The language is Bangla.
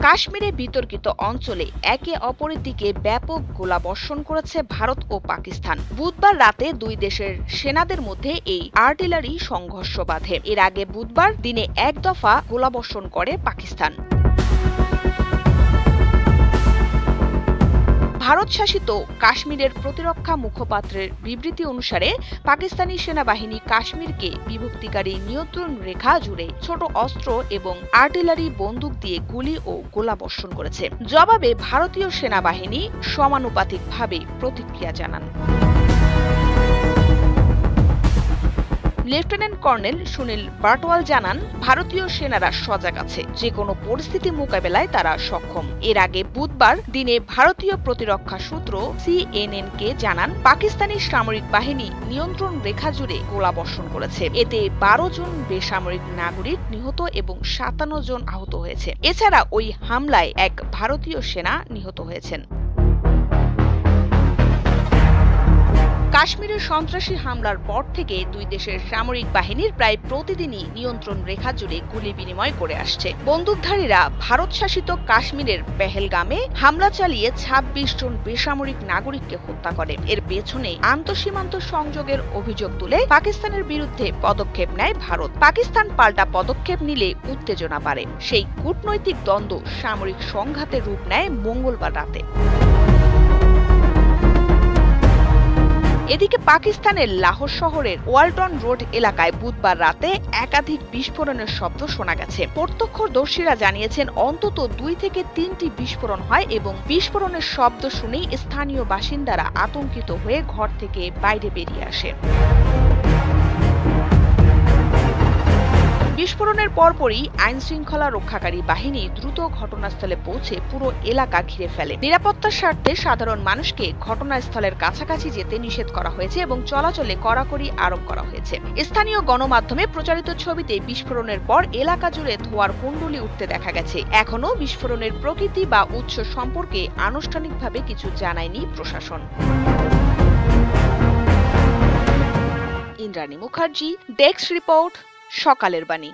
কাশ্মীরে বিতর্কিত অঞ্চলে একে অপরের দিকে ব্যাপক গোলাবর্ষণ করেছে ভারত ও পাকিস্তান। বুধবার রাতে দুই দেশের সেনাদের মধ্যে এই আর্টিলারি সংঘর্ষ বাধে। এর আগে বুধবার দিনে এক দফা গোলাবর্ষণ করে পাকিস্তান। ভারত শাসিত কাশ্মীরের প্রতিরক্ষা মুখপাত্রের বিবৃতি অনুসারে পাকিস্তানি সেনাবাহিনী কাশ্মীরকে বিভক্তিকারী নিয়ন্ত্রণ রেখা জুড়ে ছোট অস্ত্র এবং আর্টিলারি বন্দুক দিয়ে গুলি ও গোলাবর্ষণ করেছে। জবাবে ভারতীয় সেনাবাহিনী সমানুপাতিকভাবে প্রতিক্রিয়া জানান। লেফটেন্যান্ট কর্নেল সুনীল বার্টওয়াল জানান, ভারতীয় সেনারা সজাগ আছে, যে কোনো পরিস্থিতি মোকাবেলায় তারা সক্ষম। এর আগে বুধবার দিনে ভারতীয় প্রতিরক্ষা সূত্র সিএনএনকে জানান, পাকিস্তানি সামরিক বাহিনী নিয়ন্ত্রণ রেখা জুড়ে গোলাবর্ষণ করেছে। এতে 12 জন বেসামরিক নাগরিক নিহত এবং 57 জন আহত হয়েছে। এছাড়া ওই হামলায় এক ভারতীয় সেনা নিহত হয়েছেন। কাশ্মীরের সন্ত্রাসী হামলার পর থেকে দুই দেশের সামরিক বাহিনীর প্রায় প্রতিদিনই নিয়ন্ত্রণ রেখা জুড়ে গুলি বিনিময় করে আসছে। বন্দুকধারীরা ভারত শাসিত কাশ্মীরের পেহেলগামে হামলা চালিয়ে 26 জন বেসামরিক নাগরিককে হত্যা করে। এর পেছনে আন্তঃসীমান্ত সংযোগের অভিযোগ তুলে পাকিস্তানের বিরুদ্ধে পদক্ষেপ নেয় ভারত। পাকিস্তান পাল্টা পদক্ষেপ নিলে উত্তেজনা বাড়ে। সেই কূটনৈতিক দ্বন্দ্ব সামরিক সংঘাতে রূপ নেয় মঙ্গলবার রাতে। এদিকে পাকিস্তানের লাহোর শহরের ওয়ালটন রোড এলাকায় বুধবার রাতে একাধিক বিস্ফোরণের শব্দ শোনা গেছে। প্রত্যক্ষদর্শীরা জানিয়েছেন, অন্তত 2 থেকে 3টি বিস্ফোরণ হয় এবং বিস্ফোরণের শব্দ শুনেই স্থানীয় বাসিন্দারা আতঙ্কিত হয়ে ঘর থেকে বাইরে বেরিয়ে আসে। বিস্ফোরণের পরপরই আইনশৃঙ্খলা রক্ষাকারী বাহিনী দ্রুত ঘটনাস্থলে পৌঁছে পুরো এলাকা ঘিরে ফেলে। নিরাপত্তার স্বার্থে সাধারণ মানুষকে ঘটনাস্থলের কাছাকাছি যেতে নিষেধ করা হয়েছে এবং চলাচলে কড়াকড়ি আরোপ করা হয়েছে। স্থানীয় গণমাধ্যমে প্রচারিত ছবিতে বিস্ফোরণের পর এলাকা জুড়ে ধোঁয়ার কুণ্ডলী উঠতে দেখা গেছে। এখনও বিস্ফোরণের প্রকৃতি বা উৎস সম্পর্কে আনুষ্ঠানিকভাবে কিছু জানায়নি প্রশাসন। ইন্দ্রাণী মুখার্জি, ডেস্ক রিপোর্ট, সকালের বাণী।